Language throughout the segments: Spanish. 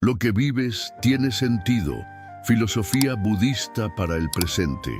Lo que vives tiene sentido. Filosofía budista para el presente.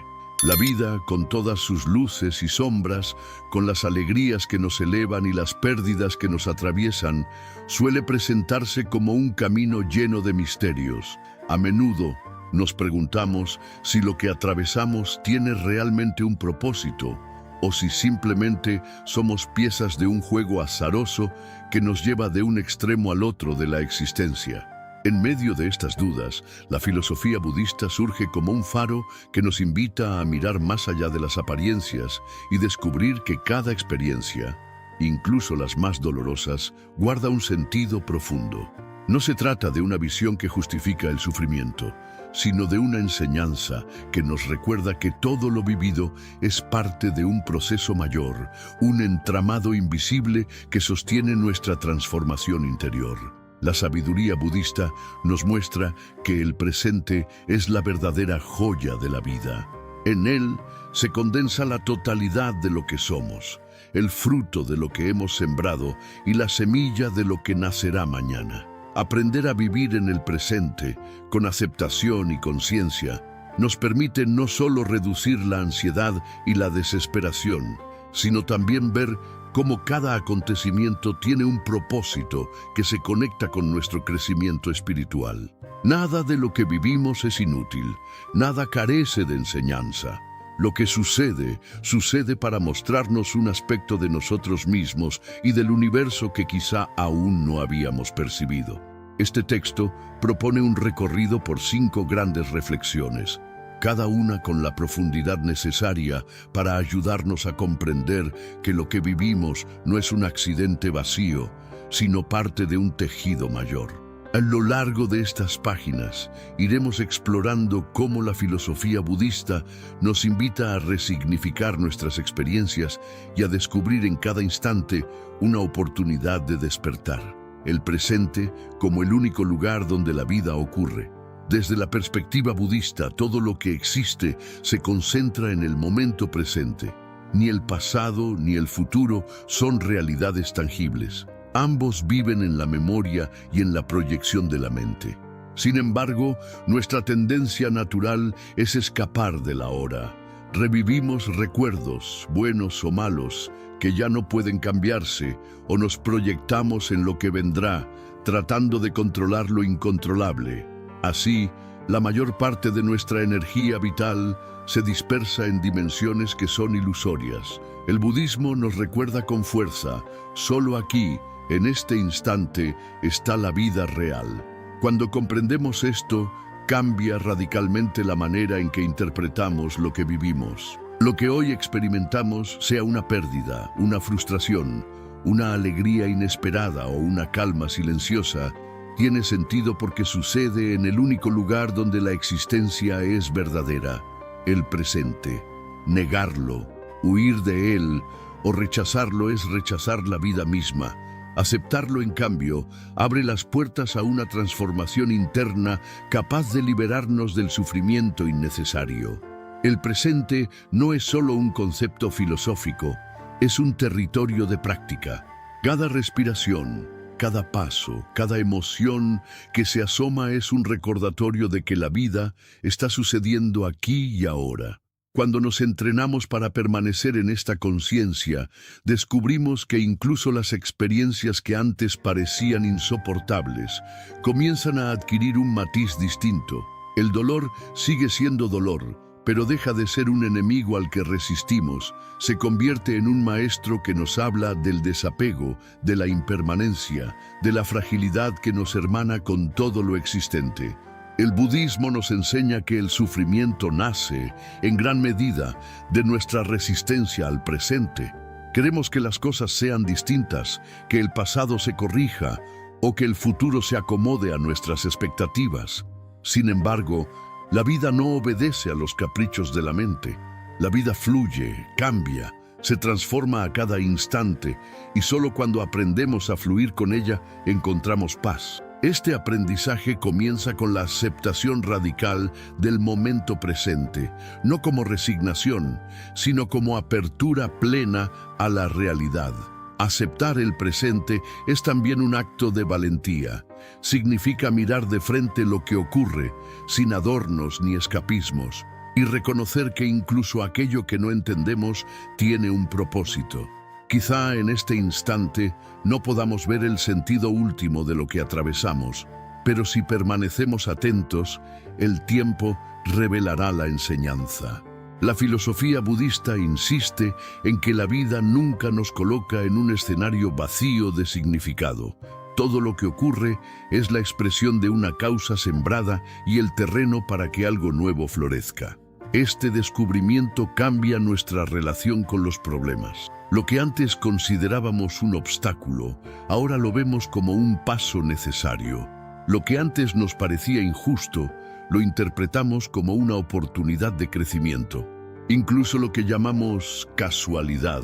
La vida, con todas sus luces y sombras, con las alegrías que nos elevan y las pérdidas que nos atraviesan, suele presentarse como un camino lleno de misterios. A menudo nos preguntamos si lo que atravesamos tiene realmente un propósito, o si simplemente somos piezas de un juego azaroso que nos lleva de un extremo al otro de la existencia. En medio de estas dudas, la filosofía budista surge como un faro que nos invita a mirar más allá de las apariencias y descubrir que cada experiencia, incluso las más dolorosas, guarda un sentido profundo. No se trata de una visión que justifica el sufrimiento, sino de una enseñanza que nos recuerda que todo lo vivido es parte de un proceso mayor, un entramado invisible que sostiene nuestra transformación interior. La sabiduría budista nos muestra que el presente es la verdadera joya de la vida. En él se condensa la totalidad de lo que somos, el fruto de lo que hemos sembrado y la semilla de lo que nacerá mañana. Aprender a vivir en el presente, con aceptación y conciencia, nos permite no solo reducir la ansiedad y la desesperación, sino también ver cómo cada acontecimiento tiene un propósito que se conecta con nuestro crecimiento espiritual. Nada de lo que vivimos es inútil, nada carece de enseñanza. Lo que sucede, sucede para mostrarnos un aspecto de nosotros mismos y del universo que quizá aún no habíamos percibido. Este texto propone un recorrido por 5 grandes reflexiones, cada una con la profundidad necesaria para ayudarnos a comprender que lo que vivimos no es un accidente vacío, sino parte de un tejido mayor. A lo largo de estas páginas iremos explorando cómo la filosofía budista nos invita a resignificar nuestras experiencias y a descubrir en cada instante una oportunidad de despertar. El presente como el único lugar donde la vida ocurre. Desde la perspectiva budista, todo lo que existe se concentra en el momento presente. Ni el pasado ni el futuro son realidades tangibles. Ambos viven en la memoria y en la proyección de la mente. Sin embargo, nuestra tendencia natural es escapar del ahora. Revivimos recuerdos, buenos o malos, que ya no pueden cambiarse, o nos proyectamos en lo que vendrá, tratando de controlar lo incontrolable. Así, la mayor parte de nuestra energía vital se dispersa en dimensiones que son ilusorias. El budismo nos recuerda con fuerza, solo aquí, en este instante, está la vida real. Cuando comprendemos esto, cambia radicalmente la manera en que interpretamos lo que vivimos. Lo que hoy experimentamos, sea una pérdida, una frustración, una alegría inesperada o una calma silenciosa, tiene sentido porque sucede en el único lugar donde la existencia es verdadera, el presente. Negarlo, huir de él o rechazarlo es rechazar la vida misma. Aceptarlo, en cambio, abre las puertas a una transformación interna capaz de liberarnos del sufrimiento innecesario. El presente no es solo un concepto filosófico, es un territorio de práctica. Cada respiración, cada paso, cada emoción que se asoma es un recordatorio de que la vida está sucediendo aquí y ahora. Cuando nos entrenamos para permanecer en esta conciencia, descubrimos que incluso las experiencias que antes parecían insoportables comienzan a adquirir un matiz distinto. El dolor sigue siendo dolor, pero deja de ser un enemigo al que resistimos, se convierte en un maestro que nos habla del desapego, de la impermanencia, de la fragilidad que nos hermana con todo lo existente. El budismo nos enseña que el sufrimiento nace, en gran medida, de nuestra resistencia al presente. Queremos que las cosas sean distintas, que el pasado se corrija o que el futuro se acomode a nuestras expectativas. Sin embargo, la vida no obedece a los caprichos de la mente. La vida fluye, cambia, se transforma a cada instante y solo cuando aprendemos a fluir con ella encontramos paz. Este aprendizaje comienza con la aceptación radical del momento presente, no como resignación, sino como apertura plena a la realidad. Aceptar el presente es también un acto de valentía. significa mirar de frente lo que ocurre, sin adornos ni escapismos, y reconocer que incluso aquello que no entendemos tiene un propósito. Quizá en este instante no podamos ver el sentido último de lo que atravesamos, pero si permanecemos atentos, el tiempo revelará la enseñanza. La filosofía budista insiste en que la vida nunca nos coloca en un escenario vacío de significado. Todo lo que ocurre es la expresión de una causa sembrada y el terreno para que algo nuevo florezca. Este descubrimiento cambia nuestra relación con los problemas. Lo que antes considerábamos un obstáculo, ahora lo vemos como un paso necesario. Lo que antes nos parecía injusto, lo interpretamos como una oportunidad de crecimiento. Incluso lo que llamamos casualidad,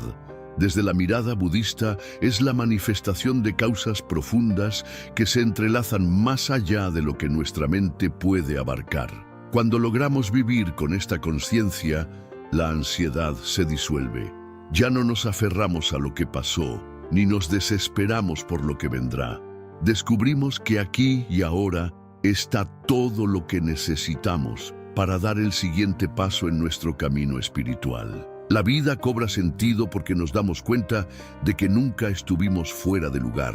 desde la mirada budista, es la manifestación de causas profundas que se entrelazan más allá de lo que nuestra mente puede abarcar. Cuando logramos vivir con esta conciencia, la ansiedad se disuelve. Ya no nos aferramos a lo que pasó, ni nos desesperamos por lo que vendrá. Descubrimos que aquí y ahora está todo lo que necesitamos para dar el siguiente paso en nuestro camino espiritual. La vida cobra sentido porque nos damos cuenta de que nunca estuvimos fuera de lugar.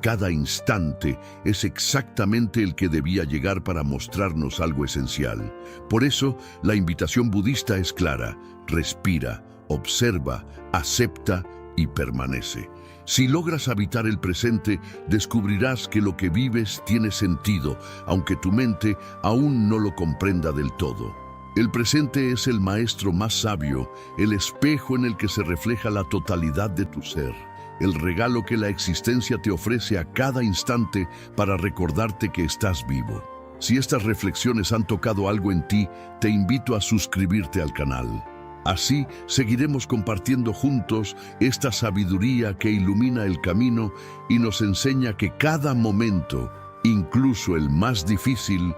Cada instante es exactamente el que debía llegar para mostrarnos algo esencial. Por eso, la invitación budista es clara: respira, observa, acepta y permanece. Si logras habitar el presente, descubrirás que lo que vives tiene sentido, aunque tu mente aún no lo comprenda del todo. El presente es el maestro más sabio, el espejo en el que se refleja la totalidad de tu ser, el regalo que la existencia te ofrece a cada instante para recordarte que estás vivo. Si estas reflexiones han tocado algo en ti, te invito a suscribirte al canal. Así seguiremos compartiendo juntos esta sabiduría que ilumina el camino y nos enseña que cada momento, incluso el más difícil,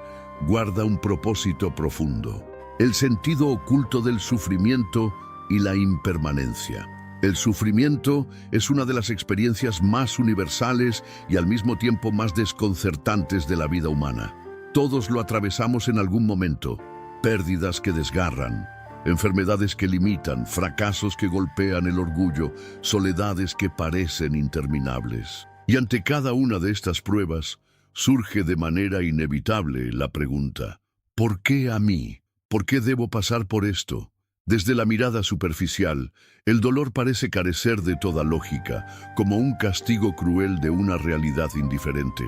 guarda un propósito profundo. El sentido oculto del sufrimiento y la impermanencia. El sufrimiento es una de las experiencias más universales y al mismo tiempo más desconcertantes de la vida humana. Todos lo atravesamos en algún momento. Pérdidas que desgarran, enfermedades que limitan, fracasos que golpean el orgullo, soledades que parecen interminables. Y ante cada una de estas pruebas, surge de manera inevitable la pregunta: ¿por qué a mí? ¿Por qué debo pasar por esto? Desde la mirada superficial, el dolor parece carecer de toda lógica, como un castigo cruel de una realidad indiferente.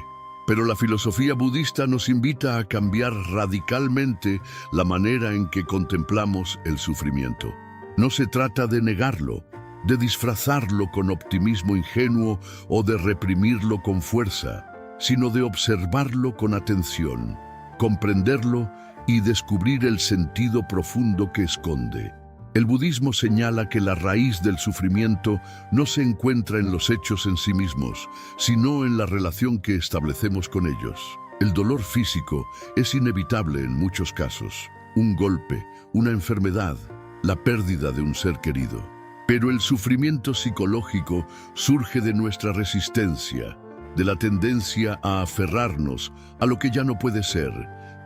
Pero la filosofía budista nos invita a cambiar radicalmente la manera en que contemplamos el sufrimiento. No se trata de negarlo, de disfrazarlo con optimismo ingenuo o de reprimirlo con fuerza, sino de observarlo con atención, comprenderlo y descubrir el sentido profundo que esconde. El budismo señala que la raíz del sufrimiento no se encuentra en los hechos en sí mismos, sino en la relación que establecemos con ellos. El dolor físico es inevitable en muchos casos: un golpe, una enfermedad, la pérdida de un ser querido. Pero el sufrimiento psicológico surge de nuestra resistencia, de la tendencia a aferrarnos a lo que ya no puede ser,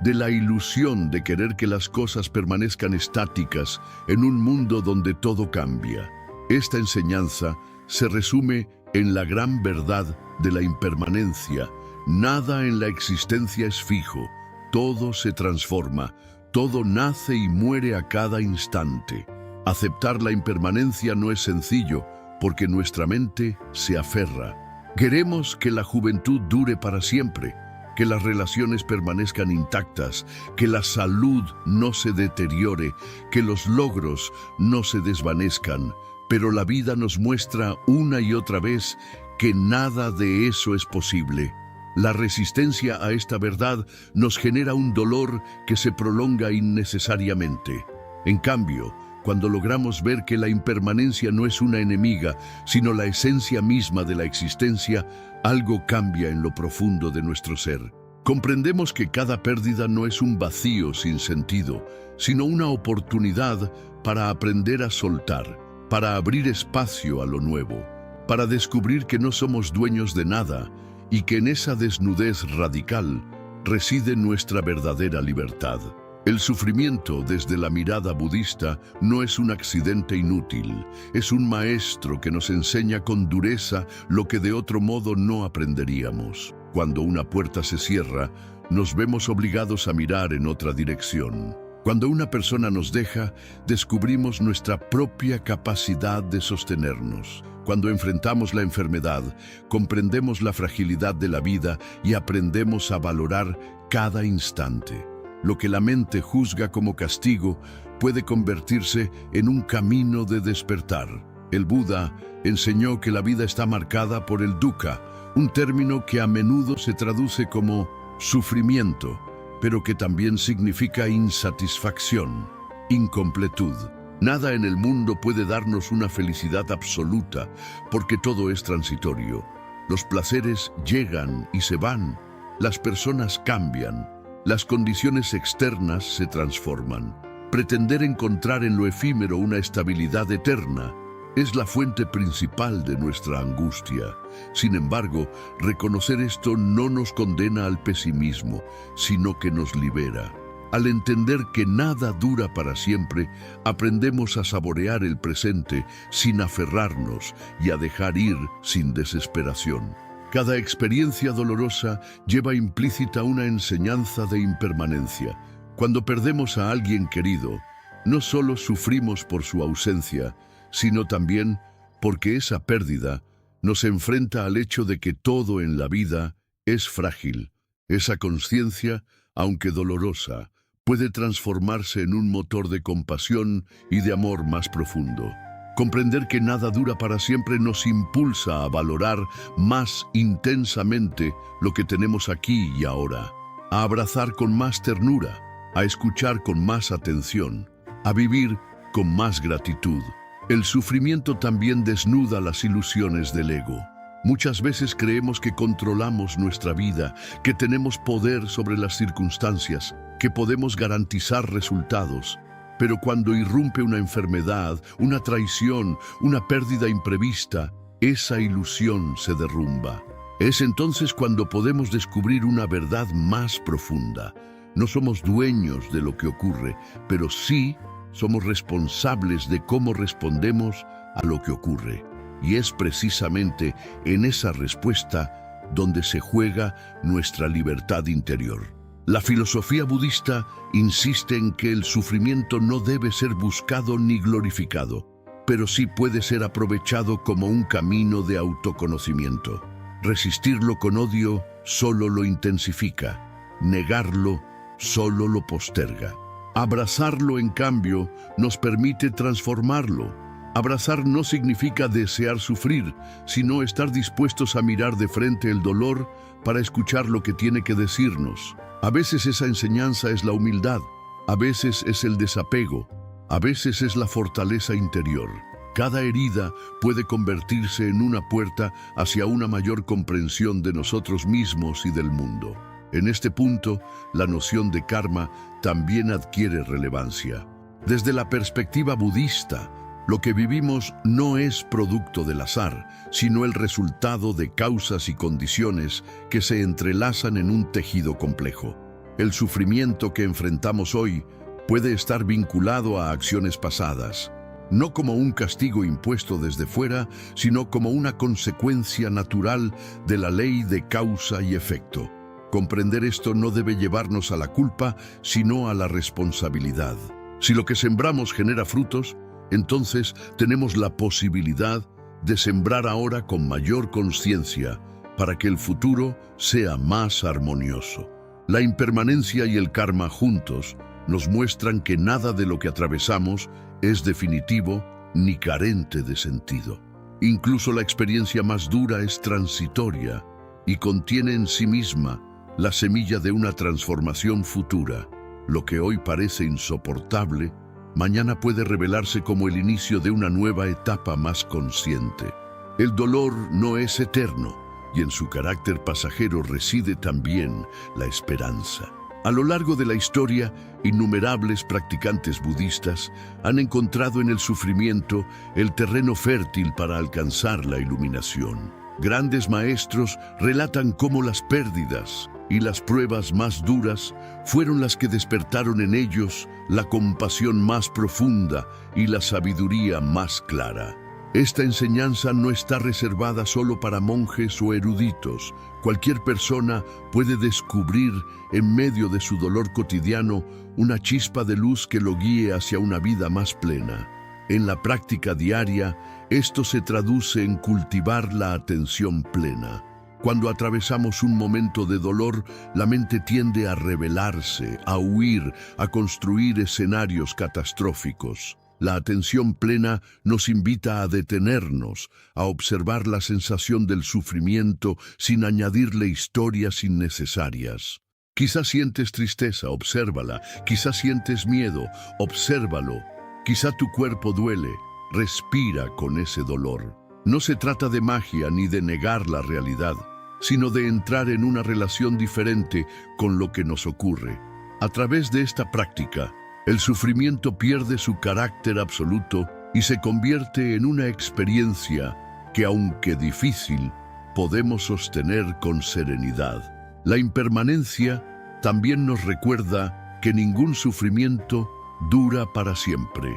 de la ilusión de querer que las cosas permanezcan estáticas en un mundo donde todo cambia. Esta enseñanza se resume en la gran verdad de la impermanencia. Nada en la existencia es fijo, todo se transforma, todo nace y muere a cada instante. Aceptar la impermanencia no es sencillo, porque nuestra mente se aferra. Queremos que la juventud dure para siempre, que las relaciones permanezcan intactas, que la salud no se deteriore, que los logros no se desvanezcan. Pero la vida nos muestra una y otra vez que nada de eso es posible. La resistencia a esta verdad nos genera un dolor que se prolonga innecesariamente. En cambio, cuando logramos ver que la impermanencia no es una enemiga, sino la esencia misma de la existencia, algo cambia en lo profundo de nuestro ser. Comprendemos que cada pérdida no es un vacío sin sentido, sino una oportunidad para aprender a soltar, para abrir espacio a lo nuevo, para descubrir que no somos dueños de nada y que en esa desnudez radical reside nuestra verdadera libertad. El sufrimiento, desde la mirada budista, no es un accidente inútil, es un maestro que nos enseña con dureza lo que de otro modo no aprenderíamos. Cuando una puerta se cierra, nos vemos obligados a mirar en otra dirección. Cuando una persona nos deja, descubrimos nuestra propia capacidad de sostenernos. Cuando enfrentamos la enfermedad, comprendemos la fragilidad de la vida y aprendemos a valorar cada instante. Lo que la mente juzga como castigo puede convertirse en un camino de despertar. El Buda enseñó que la vida está marcada por el dukkha, un término que a menudo se traduce como sufrimiento, pero que también significa insatisfacción, incompletud. Nada en el mundo puede darnos una felicidad absoluta, porque todo es transitorio. Los placeres llegan y se van, las personas cambian, las condiciones externas se transforman. Pretender encontrar en lo efímero una estabilidad eterna es la fuente principal de nuestra angustia. Sin embargo, reconocer esto no nos condena al pesimismo, sino que nos libera. Al entender que nada dura para siempre, aprendemos a saborear el presente sin aferrarnos y a dejar ir sin desesperación. Cada experiencia dolorosa lleva implícita una enseñanza de impermanencia. Cuando perdemos a alguien querido, no solo sufrimos por su ausencia, sino también porque esa pérdida nos enfrenta al hecho de que todo en la vida es frágil. Esa conciencia, aunque dolorosa, puede transformarse en un motor de compasión y de amor más profundo. Comprender que nada dura para siempre nos impulsa a valorar más intensamente lo que tenemos aquí y ahora, a abrazar con más ternura, a escuchar con más atención, a vivir con más gratitud. El sufrimiento también desnuda las ilusiones del ego. Muchas veces creemos que controlamos nuestra vida, que tenemos poder sobre las circunstancias, que podemos garantizar resultados. Pero cuando irrumpe una enfermedad, una traición, una pérdida imprevista, esa ilusión se derrumba. Es entonces cuando podemos descubrir una verdad más profunda. No somos dueños de lo que ocurre, pero sí somos responsables de cómo respondemos a lo que ocurre. Y es precisamente en esa respuesta donde se juega nuestra libertad interior. La filosofía budista insiste en que el sufrimiento no debe ser buscado ni glorificado, pero sí puede ser aprovechado como un camino de autoconocimiento. Resistirlo con odio solo lo intensifica, negarlo solo lo posterga. Abrazarlo, en cambio, nos permite transformarlo. Abrazar no significa desear sufrir, sino estar dispuestos a mirar de frente el dolor para escuchar lo que tiene que decirnos. A veces esa enseñanza es la humildad, a veces es el desapego, a veces es la fortaleza interior. Cada herida puede convertirse en una puerta hacia una mayor comprensión de nosotros mismos y del mundo. En este punto, la noción de karma también adquiere relevancia. Desde la perspectiva budista, lo que vivimos no es producto del azar, sino el resultado de causas y condiciones que se entrelazan en un tejido complejo. El sufrimiento que enfrentamos hoy puede estar vinculado a acciones pasadas, no como un castigo impuesto desde fuera, sino como una consecuencia natural de la ley de causa y efecto. Comprender esto no debe llevarnos a la culpa, sino a la responsabilidad. Si lo que sembramos genera frutos, entonces tenemos la posibilidad de sembrar ahora con mayor conciencia para que el futuro sea más armonioso. La impermanencia y el karma juntos nos muestran que nada de lo que atravesamos es definitivo ni carente de sentido. Incluso la experiencia más dura es transitoria y contiene en sí misma la semilla de una transformación futura. Lo que hoy parece insoportable, mañana puede revelarse como el inicio de una nueva etapa más consciente. El dolor no es eterno, y en su carácter pasajero reside también la esperanza. A lo largo de la historia, innumerables practicantes budistas han encontrado en el sufrimiento el terreno fértil para alcanzar la iluminación. Grandes maestros relatan cómo las pérdidas y las pruebas más duras fueron las que despertaron en ellos la compasión más profunda y la sabiduría más clara. Esta enseñanza no está reservada solo para monjes o eruditos. Cualquier persona puede descubrir en medio de su dolor cotidiano una chispa de luz que lo guíe hacia una vida más plena. En la práctica diaria, esto se traduce en cultivar la atención plena. Cuando atravesamos un momento de dolor, la mente tiende a rebelarse, a huir, a construir escenarios catastróficos. La atención plena nos invita a detenernos, a observar la sensación del sufrimiento sin añadirle historias innecesarias. Quizás sientes tristeza, obsérvala. Quizás sientes miedo, obsérvalo. Quizá tu cuerpo duele, respira con ese dolor. No se trata de magia ni de negar la realidad, sino de entrar en una relación diferente con lo que nos ocurre. A través de esta práctica, el sufrimiento pierde su carácter absoluto y se convierte en una experiencia que, aunque difícil, podemos sostener con serenidad. La impermanencia también nos recuerda que ningún sufrimiento dura para siempre.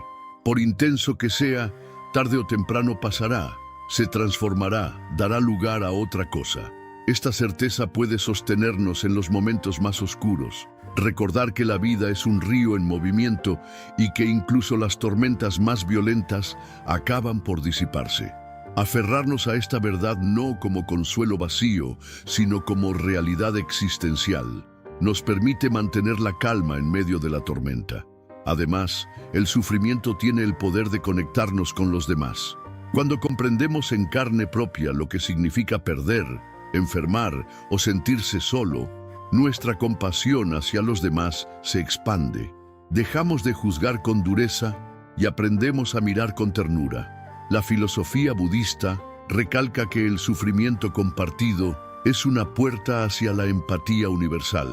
Por intenso que sea, tarde o temprano pasará, se transformará, dará lugar a otra cosa. Esta certeza puede sostenernos en los momentos más oscuros. Recordar que la vida es un río en movimiento y que incluso las tormentas más violentas acaban por disiparse. Aferrarnos a esta verdad no como consuelo vacío, sino como realidad existencial, nos permite mantener la calma en medio de la tormenta. Además, el sufrimiento tiene el poder de conectarnos con los demás. Cuando comprendemos en carne propia lo que significa perder, enfermar o sentirse solo, nuestra compasión hacia los demás se expande. Dejamos de juzgar con dureza y aprendemos a mirar con ternura. La filosofía budista recalca que el sufrimiento compartido es una puerta hacia la empatía universal.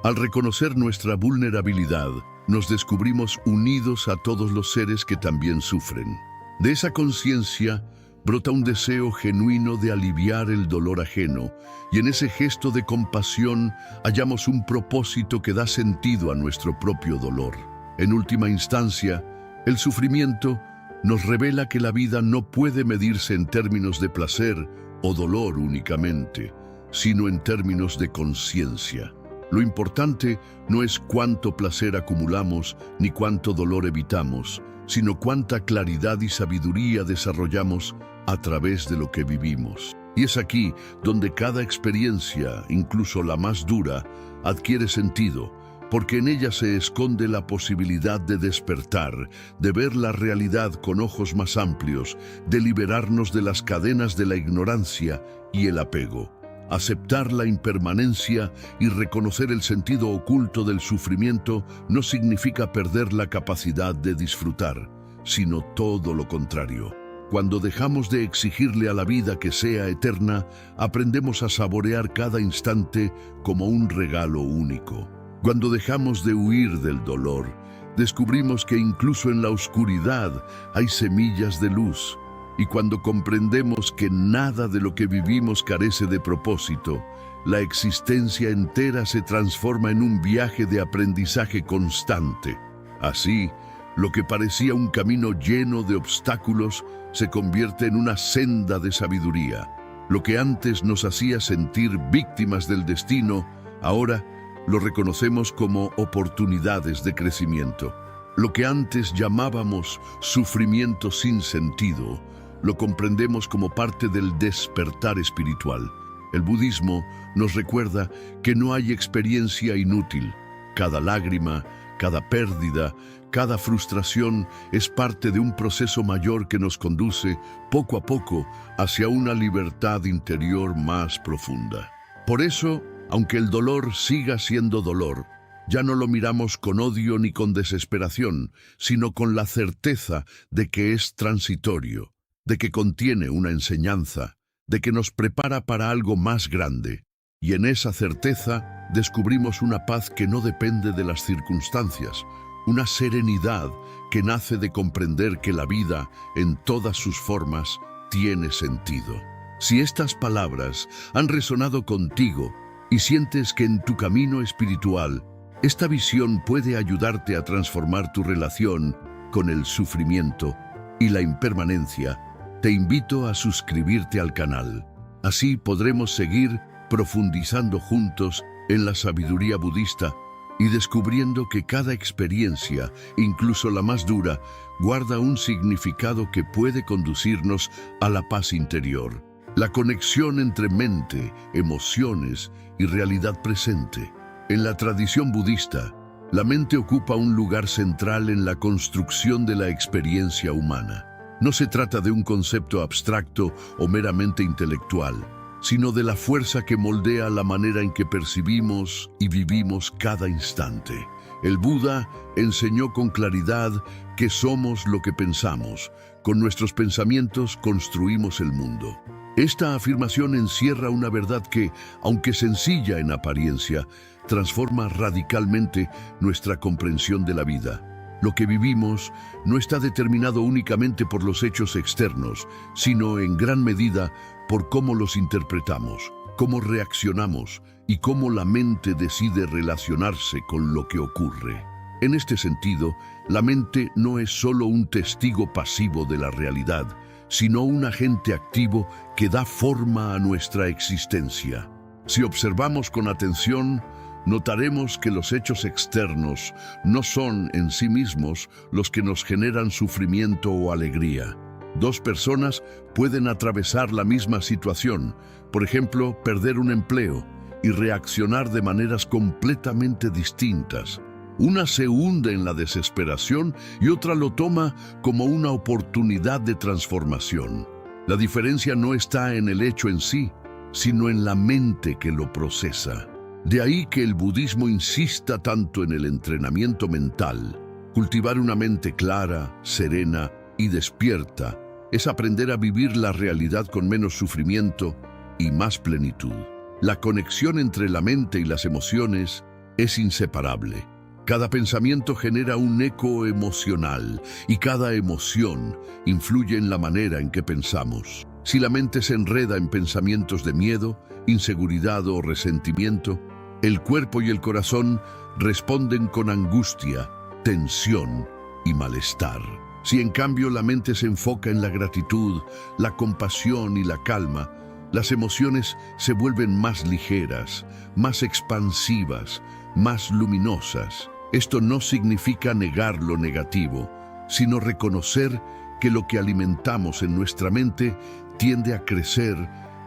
Al reconocer nuestra vulnerabilidad, nos descubrimos unidos a todos los seres que también sufren. De esa conciencia brota un deseo genuino de aliviar el dolor ajeno, y en ese gesto de compasión hallamos un propósito que da sentido a nuestro propio dolor. En última instancia, el sufrimiento nos revela que la vida no puede medirse en términos de placer o dolor únicamente, sino en términos de conciencia. Lo importante no es cuánto placer acumulamos ni cuánto dolor evitamos, sino cuánta claridad y sabiduría desarrollamos a través de lo que vivimos. Y es aquí donde cada experiencia, incluso la más dura, adquiere sentido, porque en ella se esconde la posibilidad de despertar, de ver la realidad con ojos más amplios, de liberarnos de las cadenas de la ignorancia y el apego. Aceptar la impermanencia y reconocer el sentido oculto del sufrimiento no significa perder la capacidad de disfrutar, sino todo lo contrario. Cuando dejamos de exigirle a la vida que sea eterna, aprendemos a saborear cada instante como un regalo único. Cuando dejamos de huir del dolor, descubrimos que incluso en la oscuridad hay semillas de luz. Y cuando comprendemos que nada de lo que vivimos carece de propósito, la existencia entera se transforma en un viaje de aprendizaje constante. Así, lo que parecía un camino lleno de obstáculos se convierte en una senda de sabiduría. Lo que antes nos hacía sentir víctimas del destino, ahora lo reconocemos como oportunidades de crecimiento. Lo que antes llamábamos sufrimiento sin sentido, lo comprendemos como parte del despertar espiritual. El budismo nos recuerda que no hay experiencia inútil. Cada lágrima, cada pérdida, cada frustración es parte de un proceso mayor que nos conduce poco a poco hacia una libertad interior más profunda. Por eso, aunque el dolor siga siendo dolor, ya no lo miramos con odio ni con desesperación, sino con la certeza de que es transitorio, de que contiene una enseñanza, de que nos prepara para algo más grande. Y en esa certeza descubrimos una paz que no depende de las circunstancias, una serenidad que nace de comprender que la vida, en todas sus formas, tiene sentido. Si estas palabras han resonado contigo y sientes que en tu camino espiritual, esta visión puede ayudarte a transformar tu relación con el sufrimiento y la impermanencia, te invito a suscribirte al canal. Así podremos seguir profundizando juntos en la sabiduría budista y descubriendo que cada experiencia, incluso la más dura, guarda un significado que puede conducirnos a la paz interior. La conexión entre mente, emociones y realidad presente. En la tradición budista, la mente ocupa un lugar central en la construcción de la experiencia humana. No se trata de un concepto abstracto o meramente intelectual, sino de la fuerza que moldea la manera en que percibimos y vivimos cada instante. El Buda enseñó con claridad que somos lo que pensamos. Con nuestros pensamientos construimos el mundo. Esta afirmación encierra una verdad que, aunque sencilla en apariencia, transforma radicalmente nuestra comprensión de la vida. Lo que vivimos no está determinado únicamente por los hechos externos, sino en gran medida por cómo los interpretamos, cómo reaccionamos y cómo la mente decide relacionarse con lo que ocurre. En este sentido, la mente no es solo un testigo pasivo de la realidad, sino un agente activo que da forma a nuestra existencia. Si observamos con atención, notaremos que los hechos externos no son en sí mismos los que nos generan sufrimiento o alegría. Dos personas pueden atravesar la misma situación, por ejemplo, perder un empleo, y reaccionar de maneras completamente distintas. Una se hunde en la desesperación y otra lo toma como una oportunidad de transformación. La diferencia no está en el hecho en sí, sino en la mente que lo procesa. De ahí que el budismo insista tanto en el entrenamiento mental. Cultivar una mente clara, serena y despierta es aprender a vivir la realidad con menos sufrimiento y más plenitud. La conexión entre la mente y las emociones es inseparable. Cada pensamiento genera un eco emocional y cada emoción influye en la manera en que pensamos. Si la mente se enreda en pensamientos de miedo, inseguridad o resentimiento, el cuerpo y el corazón responden con angustia, tensión y malestar. Si en cambio la mente se enfoca en la gratitud, la compasión y la calma, las emociones se vuelven más ligeras, más expansivas, más luminosas. Esto no significa negar lo negativo, sino reconocer que lo que alimentamos en nuestra mente tiende a crecer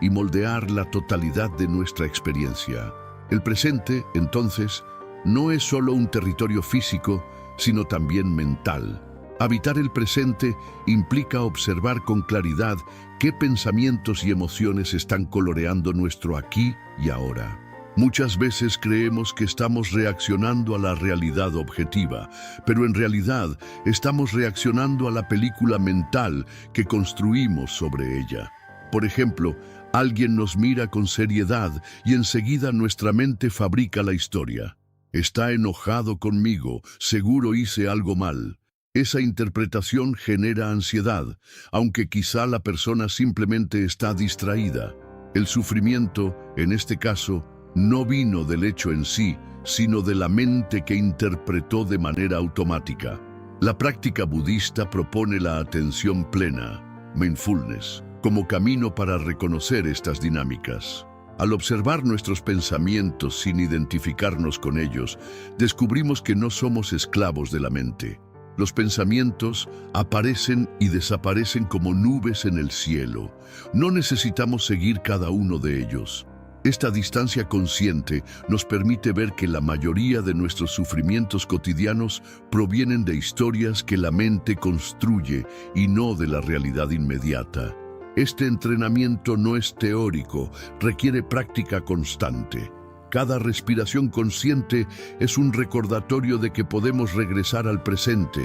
y moldear la totalidad de nuestra experiencia. El presente, entonces, no es solo un territorio físico, sino también mental. Habitar el presente implica observar con claridad qué pensamientos y emociones están coloreando nuestro aquí y ahora. Muchas veces creemos que estamos reaccionando a la realidad objetiva, pero en realidad estamos reaccionando a la película mental que construimos sobre ella. Por ejemplo, alguien nos mira con seriedad y enseguida nuestra mente fabrica la historia. Está enojado conmigo, seguro hice algo mal. Esa interpretación genera ansiedad, aunque quizá la persona simplemente está distraída. El sufrimiento, en este caso, no vino del hecho en sí, sino de la mente que interpretó de manera automática. La práctica budista propone la atención plena, mindfulness, como camino para reconocer estas dinámicas. Al observar nuestros pensamientos sin identificarnos con ellos, descubrimos que no somos esclavos de la mente. Los pensamientos aparecen y desaparecen como nubes en el cielo. No necesitamos seguir cada uno de ellos. Esta distancia consciente nos permite ver que la mayoría de nuestros sufrimientos cotidianos provienen de historias que la mente construye y no de la realidad inmediata. Este entrenamiento no es teórico, requiere práctica constante. Cada respiración consciente es un recordatorio de que podemos regresar al presente.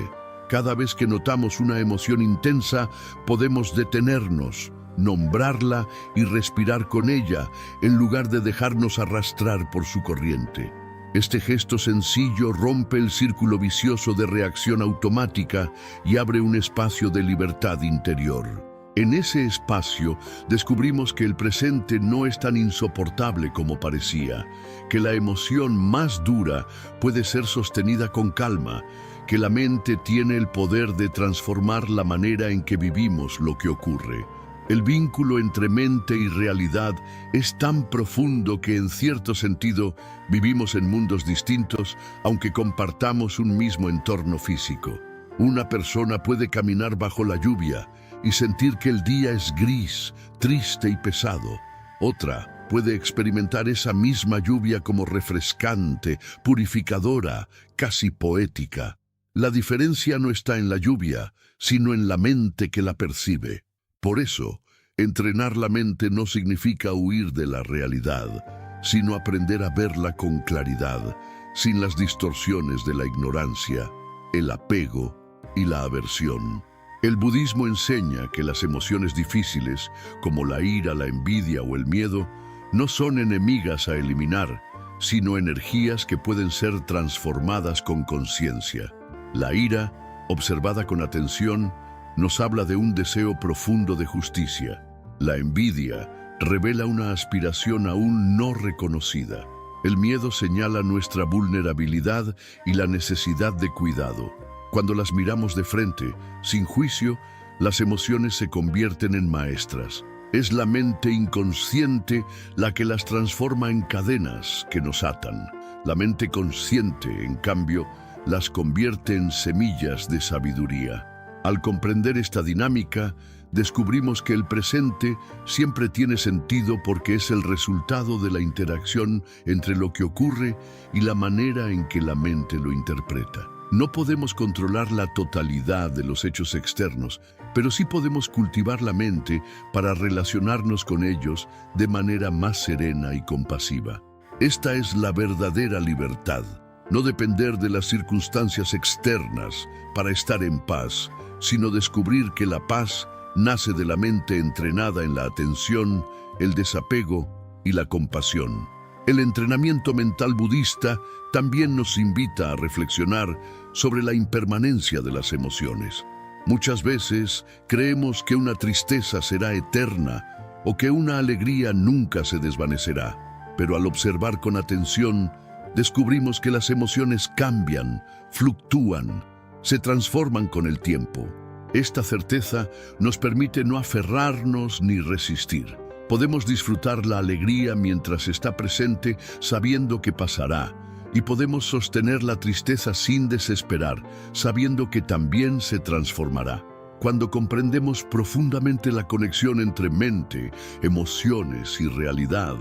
Cada vez que notamos una emoción intensa, podemos detenernos, nombrarla y respirar con ella, en lugar de dejarnos arrastrar por su corriente. Este gesto sencillo rompe el círculo vicioso de reacción automática y abre un espacio de libertad interior. En ese espacio descubrimos que el presente no es tan insoportable como parecía, que la emoción más dura puede ser sostenida con calma, que la mente tiene el poder de transformar la manera en que vivimos lo que ocurre. El vínculo entre mente y realidad es tan profundo que en cierto sentido vivimos en mundos distintos, aunque compartamos un mismo entorno físico. Una persona puede caminar bajo la lluvia y sentir que el día es gris, triste y pesado. Otra puede experimentar esa misma lluvia como refrescante, purificadora, casi poética. La diferencia no está en la lluvia, sino en la mente que la percibe. Por eso, entrenar la mente no significa huir de la realidad, sino aprender a verla con claridad, sin las distorsiones de la ignorancia, el apego y la aversión. El budismo enseña que las emociones difíciles, como la ira, la envidia o el miedo, no son enemigas a eliminar, sino energías que pueden ser transformadas con conciencia. La ira, observada con atención, nos habla de un deseo profundo de justicia. La envidia revela una aspiración aún no reconocida. El miedo señala nuestra vulnerabilidad y la necesidad de cuidado. Cuando las miramos de frente, sin juicio, las emociones se convierten en maestras. Es la mente inconsciente la que las transforma en cadenas que nos atan. La mente consciente, en cambio, las convierte en semillas de sabiduría. Al comprender esta dinámica, descubrimos que el presente siempre tiene sentido porque es el resultado de la interacción entre lo que ocurre y la manera en que la mente lo interpreta. No podemos controlar la totalidad de los hechos externos, pero sí podemos cultivar la mente para relacionarnos con ellos de manera más serena y compasiva. Esta es la verdadera libertad. No depender de las circunstancias externas para estar en paz, sino descubrir que la paz nace de la mente entrenada en la atención, el desapego y la compasión. El entrenamiento mental budista también nos invita a reflexionar sobre la impermanencia de las emociones. Muchas veces creemos que una tristeza será eterna o que una alegría nunca se desvanecerá, pero al observar con atención, descubrimos que las emociones cambian, fluctúan, se transforman con el tiempo. Esta certeza nos permite no aferrarnos ni resistir. Podemos disfrutar la alegría mientras está presente, sabiendo que pasará, y podemos sostener la tristeza sin desesperar, sabiendo que también se transformará. Cuando comprendemos profundamente la conexión entre mente, emociones y realidad,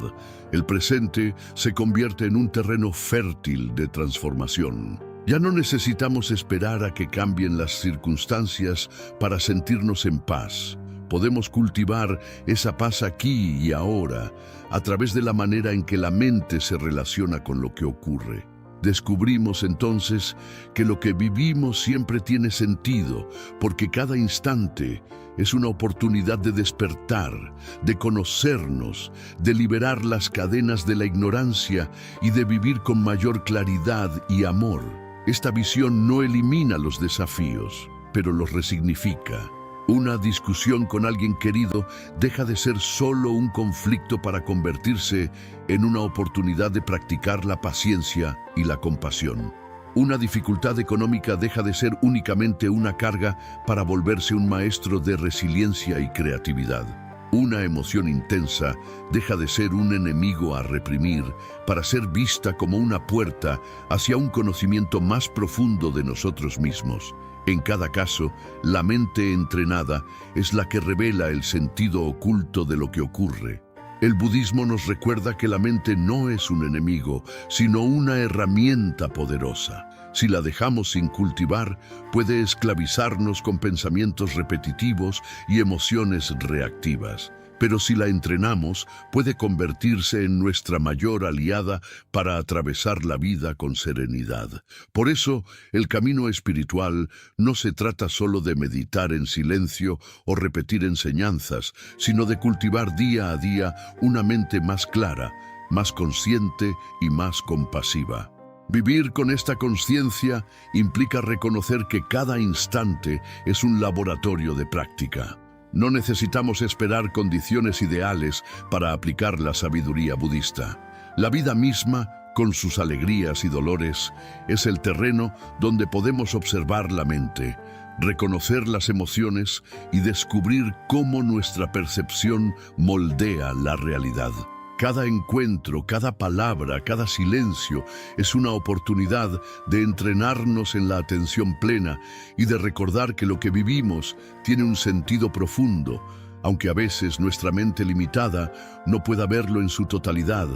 el presente se convierte en un terreno fértil de transformación. Ya no necesitamos esperar a que cambien las circunstancias para sentirnos en paz. Podemos cultivar esa paz aquí y ahora a través de la manera en que la mente se relaciona con lo que ocurre. Descubrimos entonces que lo que vivimos siempre tiene sentido, porque cada instante es una oportunidad de despertar, de conocernos, de liberar las cadenas de la ignorancia y de vivir con mayor claridad y amor. Esta visión no elimina los desafíos, pero los resignifica. Una discusión con alguien querido deja de ser solo un conflicto para convertirse en una oportunidad de practicar la paciencia y la compasión. Una dificultad económica deja de ser únicamente una carga para volverse un maestro de resiliencia y creatividad. Una emoción intensa deja de ser un enemigo a reprimir para ser vista como una puerta hacia un conocimiento más profundo de nosotros mismos. En cada caso, la mente entrenada es la que revela el sentido oculto de lo que ocurre. El budismo nos recuerda que la mente no es un enemigo, sino una herramienta poderosa. Si la dejamos sin cultivar, puede esclavizarnos con pensamientos repetitivos y emociones reactivas. Pero si la entrenamos, puede convertirse en nuestra mayor aliada para atravesar la vida con serenidad. Por eso, el camino espiritual no se trata solo de meditar en silencio o repetir enseñanzas, sino de cultivar día a día una mente más clara, más consciente y más compasiva. Vivir con esta conciencia implica reconocer que cada instante es un laboratorio de práctica. No necesitamos esperar condiciones ideales para aplicar la sabiduría budista. La vida misma, con sus alegrías y dolores, es el terreno donde podemos observar la mente, reconocer las emociones y descubrir cómo nuestra percepción moldea la realidad. Cada encuentro, cada palabra, cada silencio es una oportunidad de entrenarnos en la atención plena y de recordar que lo que vivimos tiene un sentido profundo, aunque a veces nuestra mente limitada no pueda verlo en su totalidad.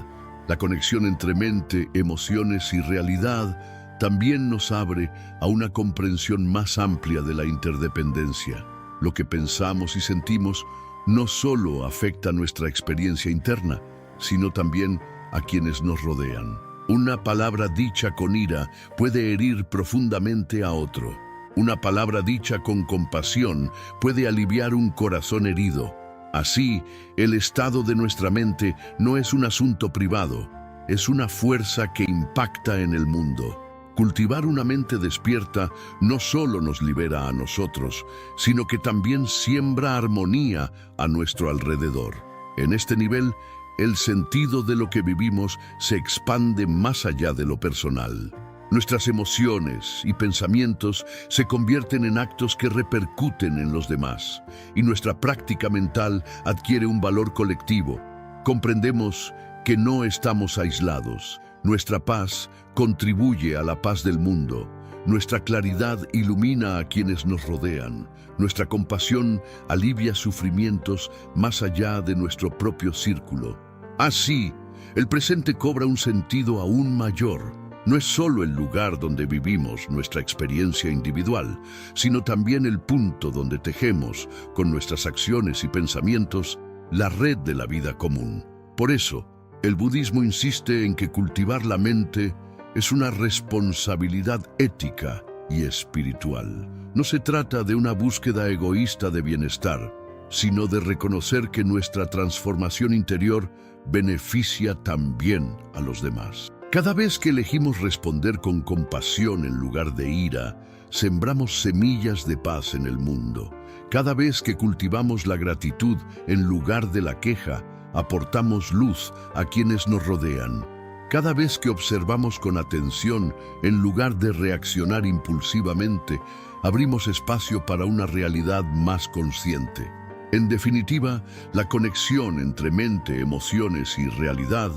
La conexión entre mente, emociones y realidad también nos abre a una comprensión más amplia de la interdependencia. Lo que pensamos y sentimos no solo afecta nuestra experiencia interna, sino también a quienes nos rodean. Una palabra dicha con ira puede herir profundamente a otro. Una palabra dicha con compasión puede aliviar un corazón herido. Así, el estado de nuestra mente no es un asunto privado, es una fuerza que impacta en el mundo. Cultivar una mente despierta no solo nos libera a nosotros, sino que también siembra armonía a nuestro alrededor. En este nivel, el sentido de lo que vivimos se expande más allá de lo personal. Nuestras emociones y pensamientos se convierten en actos que repercuten en los demás, y nuestra práctica mental adquiere un valor colectivo. Comprendemos que no estamos aislados. Nuestra paz contribuye a la paz del mundo. Nuestra claridad ilumina a quienes nos rodean. Nuestra compasión alivia sufrimientos más allá de nuestro propio círculo. Así, el presente cobra un sentido aún mayor. No es solo el lugar donde vivimos nuestra experiencia individual, sino también el punto donde tejemos, con nuestras acciones y pensamientos, la red de la vida común. Por eso, el budismo insiste en que cultivar la mente es una responsabilidad ética y espiritual. No se trata de una búsqueda egoísta de bienestar, sino de reconocer que nuestra transformación interior beneficia también a los demás. Cada vez que elegimos responder con compasión en lugar de ira, sembramos semillas de paz en el mundo. Cada vez que cultivamos la gratitud en lugar de la queja, aportamos luz a quienes nos rodean. Cada vez que observamos con atención en lugar de reaccionar impulsivamente, abrimos espacio para una realidad más consciente. En definitiva, la conexión entre mente, emociones y realidad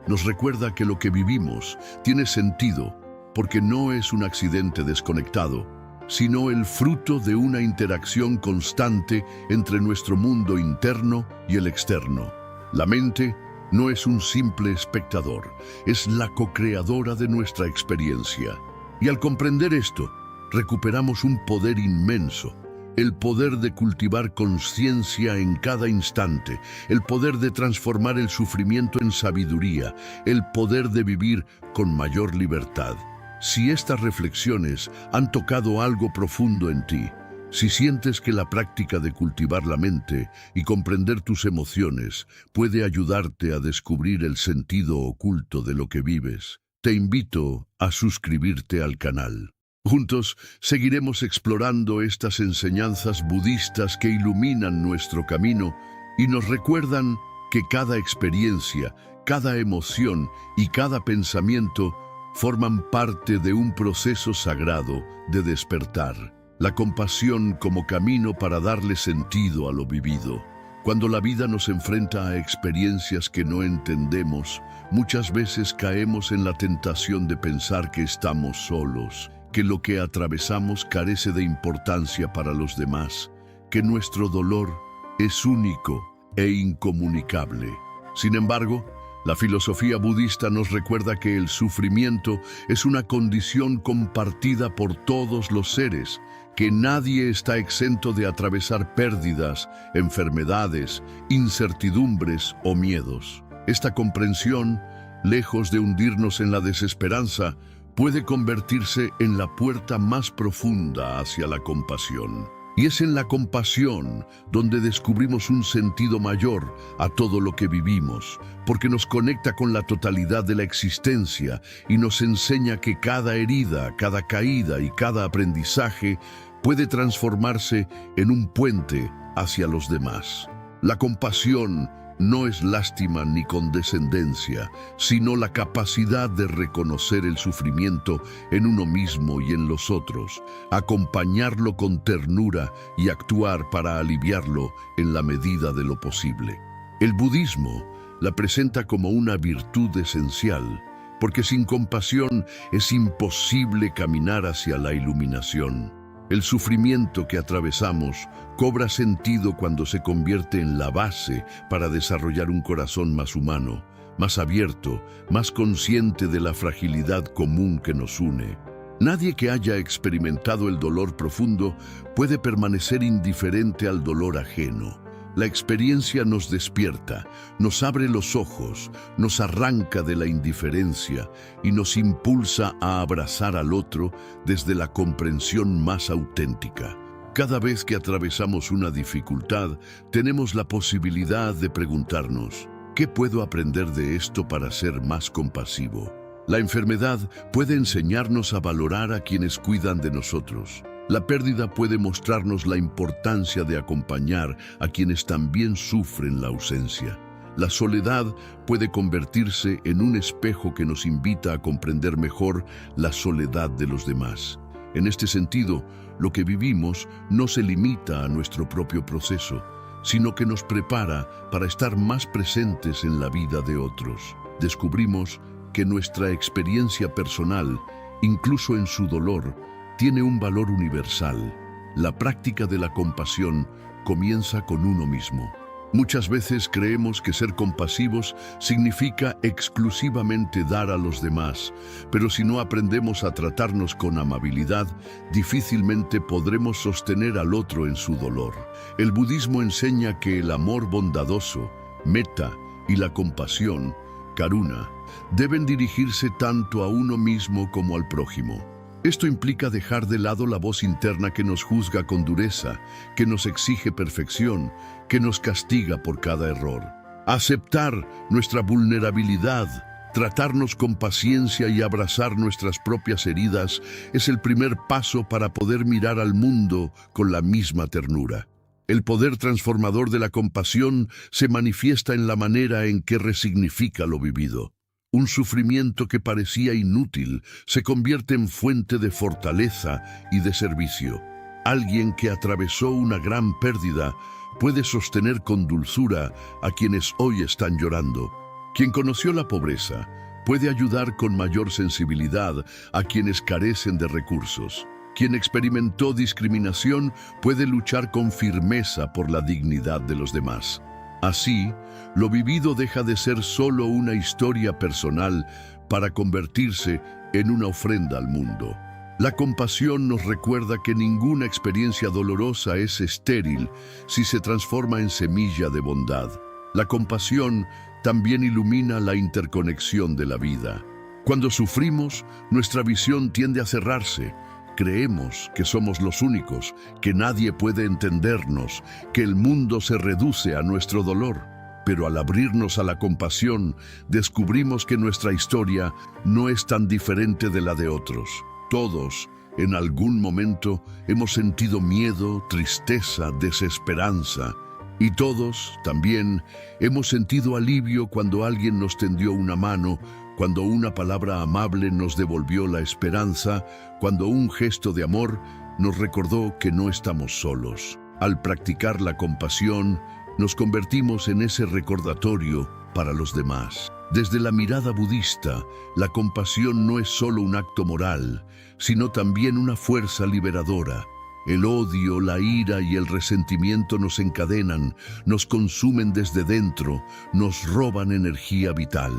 nos recuerda que lo que vivimos tiene sentido porque no es un accidente desconectado, sino el fruto de una interacción constante entre nuestro mundo interno y el externo. La mente no es un simple espectador, es la co-creadora de nuestra experiencia. Y al comprender esto, recuperamos un poder inmenso, el poder de cultivar conciencia en cada instante, el poder de transformar el sufrimiento en sabiduría, el poder de vivir con mayor libertad. Si estas reflexiones han tocado algo profundo en ti, si sientes que la práctica de cultivar la mente y comprender tus emociones puede ayudarte a descubrir el sentido oculto de lo que vives, te invito a suscribirte al canal. Juntos seguiremos explorando estas enseñanzas budistas que iluminan nuestro camino y nos recuerdan que cada experiencia, cada emoción y cada pensamiento forman parte de un proceso sagrado de despertar. La compasión como camino para darle sentido a lo vivido. Cuando la vida nos enfrenta a experiencias que no entendemos, muchas veces caemos en la tentación de pensar que estamos solos, que lo que atravesamos carece de importancia para los demás, que nuestro dolor es único e incomunicable. Sin embargo, la filosofía budista nos recuerda que el sufrimiento es una condición compartida por todos los seres, que nadie está exento de atravesar pérdidas, enfermedades, incertidumbres o miedos. Esta comprensión, lejos de hundirnos en la desesperanza, puede convertirse en la puerta más profunda hacia la compasión. Y es en la compasión donde descubrimos un sentido mayor a todo lo que vivimos, porque nos conecta con la totalidad de la existencia y nos enseña que cada herida, cada caída y cada aprendizaje puede transformarse en un puente hacia los demás. La compasión no es lástima ni condescendencia, sino la capacidad de reconocer el sufrimiento en uno mismo y en los otros, acompañarlo con ternura y actuar para aliviarlo en la medida de lo posible. El budismo la presenta como una virtud esencial, porque sin compasión es imposible caminar hacia la iluminación. El sufrimiento que atravesamos cobra sentido cuando se convierte en la base para desarrollar un corazón más humano, más abierto, más consciente de la fragilidad común que nos une. Nadie que haya experimentado el dolor profundo puede permanecer indiferente al dolor ajeno. La experiencia nos despierta, nos abre los ojos, nos arranca de la indiferencia y nos impulsa a abrazar al otro desde la comprensión más auténtica. Cada vez que atravesamos una dificultad, tenemos la posibilidad de preguntarnos, ¿qué puedo aprender de esto para ser más compasivo? La enfermedad puede enseñarnos a valorar a quienes cuidan de nosotros. La pérdida puede mostrarnos la importancia de acompañar a quienes también sufren la ausencia. La soledad puede convertirse en un espejo que nos invita a comprender mejor la soledad de los demás. En este sentido, lo que vivimos no se limita a nuestro propio proceso, sino que nos prepara para estar más presentes en la vida de otros. Descubrimos que nuestra experiencia personal, incluso en su dolor, tiene un valor universal. La práctica de la compasión comienza con uno mismo. Muchas veces creemos que ser compasivos significa exclusivamente dar a los demás, pero si no aprendemos a tratarnos con amabilidad, difícilmente podremos sostener al otro en su dolor. El budismo enseña que el amor bondadoso, metta, y la compasión, karuna, deben dirigirse tanto a uno mismo como al prójimo. Esto implica dejar de lado la voz interna que nos juzga con dureza, que nos exige perfección, que nos castiga por cada error. Aceptar nuestra vulnerabilidad, tratarnos con paciencia y abrazar nuestras propias heridas es el primer paso para poder mirar al mundo con la misma ternura. El poder transformador de la compasión se manifiesta en la manera en que resignifica lo vivido. Un sufrimiento que parecía inútil se convierte en fuente de fortaleza y de servicio. Alguien que atravesó una gran pérdida puede sostener con dulzura a quienes hoy están llorando. Quien conoció la pobreza puede ayudar con mayor sensibilidad a quienes carecen de recursos. Quien experimentó discriminación puede luchar con firmeza por la dignidad de los demás. Así, lo vivido deja de ser solo una historia personal para convertirse en una ofrenda al mundo. La compasión nos recuerda que ninguna experiencia dolorosa es estéril si se transforma en semilla de bondad. La compasión también ilumina la interconexión de la vida. Cuando sufrimos, nuestra visión tiende a cerrarse. Creemos que somos los únicos, que nadie puede entendernos, que el mundo se reduce a nuestro dolor. Pero al abrirnos a la compasión, descubrimos que nuestra historia no es tan diferente de la de otros. Todos, en algún momento, hemos sentido miedo, tristeza, desesperanza. Y todos, también, hemos sentido alivio cuando alguien nos tendió una mano, cuando una palabra amable nos devolvió la esperanza, cuando un gesto de amor nos recordó que no estamos solos. Al practicar la compasión, nos convertimos en ese recordatorio para los demás. Desde la mirada budista, la compasión no es solo un acto moral, sino también una fuerza liberadora. El odio, la ira y el resentimiento nos encadenan, nos consumen desde dentro, nos roban energía vital.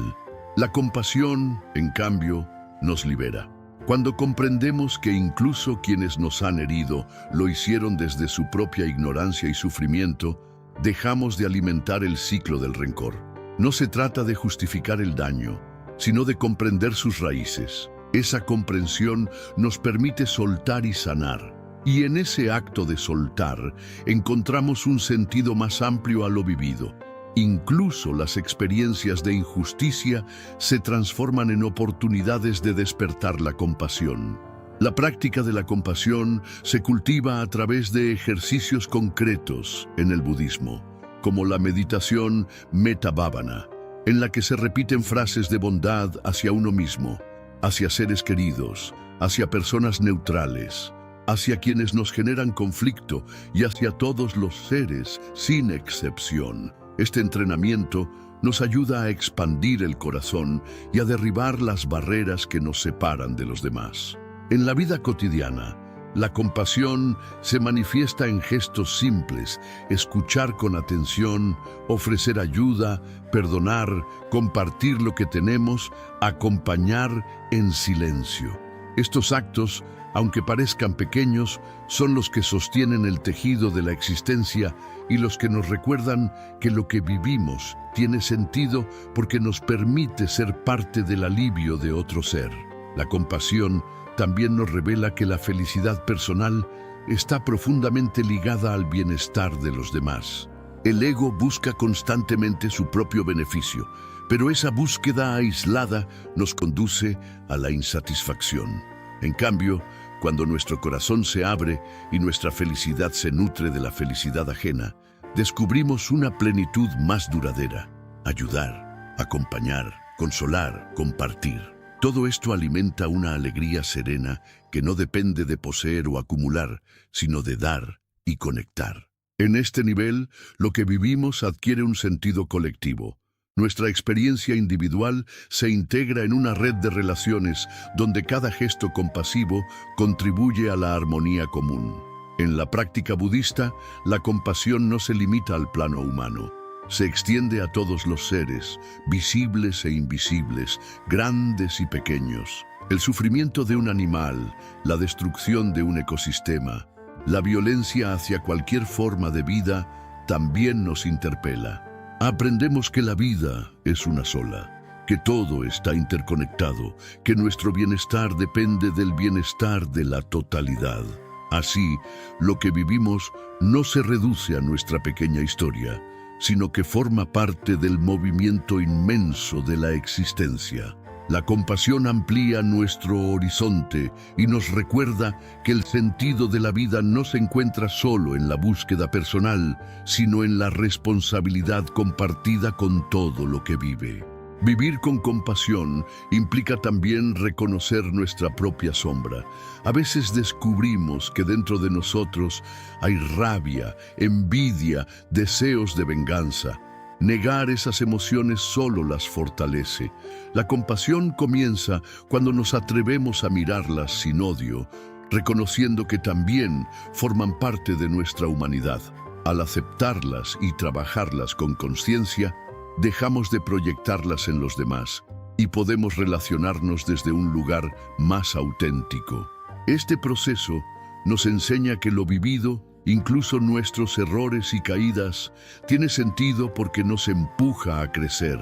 La compasión, en cambio, nos libera. Cuando comprendemos que incluso quienes nos han herido lo hicieron desde su propia ignorancia y sufrimiento, dejamos de alimentar el ciclo del rencor. No se trata de justificar el daño, sino de comprender sus raíces. Esa comprensión nos permite soltar y sanar. Y en ese acto de soltar, encontramos un sentido más amplio a lo vivido. Incluso las experiencias de injusticia se transforman en oportunidades de despertar la compasión. La práctica de la compasión se cultiva a través de ejercicios concretos en el budismo, como la meditación Metta Bhavana, en la que se repiten frases de bondad hacia uno mismo, hacia seres queridos, hacia personas neutrales, hacia quienes nos generan conflicto y hacia todos los seres, sin excepción. Este entrenamiento nos ayuda a expandir el corazón y a derribar las barreras que nos separan de los demás. En la vida cotidiana, la compasión se manifiesta en gestos simples: escuchar con atención, ofrecer ayuda, perdonar, compartir lo que tenemos, acompañar en silencio. Estos actos, aunque parezcan pequeños, son los que sostienen el tejido de la existencia y los que nos recuerdan que lo que vivimos tiene sentido porque nos permite ser parte del alivio de otro ser. La compasión también nos revela que la felicidad personal está profundamente ligada al bienestar de los demás. El ego busca constantemente su propio beneficio, pero esa búsqueda aislada nos conduce a la insatisfacción. En cambio, cuando nuestro corazón se abre y nuestra felicidad se nutre de la felicidad ajena, descubrimos una plenitud más duradera: ayudar, acompañar, consolar, compartir. Todo esto alimenta una alegría serena que no depende de poseer o acumular, sino de dar y conectar. En este nivel, lo que vivimos adquiere un sentido colectivo. Nuestra experiencia individual se integra en una red de relaciones donde cada gesto compasivo contribuye a la armonía común. En la práctica budista, la compasión no se limita al plano humano. Se extiende a todos los seres, visibles e invisibles, grandes y pequeños. El sufrimiento de un animal, la destrucción de un ecosistema, la violencia hacia cualquier forma de vida también nos interpela. Aprendemos que la vida es una sola, que todo está interconectado, que nuestro bienestar depende del bienestar de la totalidad. Así, lo que vivimos no se reduce a nuestra pequeña historia, sino que forma parte del movimiento inmenso de la existencia. La compasión amplía nuestro horizonte y nos recuerda que el sentido de la vida no se encuentra solo en la búsqueda personal, sino en la responsabilidad compartida con todo lo que vive. Vivir con compasión implica también reconocer nuestra propia sombra. A veces descubrimos que dentro de nosotros hay rabia, envidia, deseos de venganza. Negar esas emociones solo las fortalece. La compasión comienza cuando nos atrevemos a mirarlas sin odio, reconociendo que también forman parte de nuestra humanidad. Al aceptarlas y trabajarlas con conciencia, dejamos de proyectarlas en los demás y podemos relacionarnos desde un lugar más auténtico. Este proceso nos enseña que lo vivido, incluso nuestros errores y caídas, tiene sentido porque nos empuja a crecer,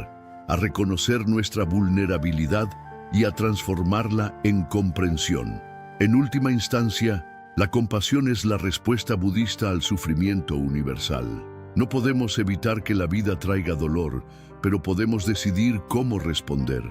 a reconocer nuestra vulnerabilidad y a transformarla en comprensión. En última instancia, la compasión es la respuesta budista al sufrimiento universal. No podemos evitar que la vida traiga dolor, pero podemos decidir cómo responder.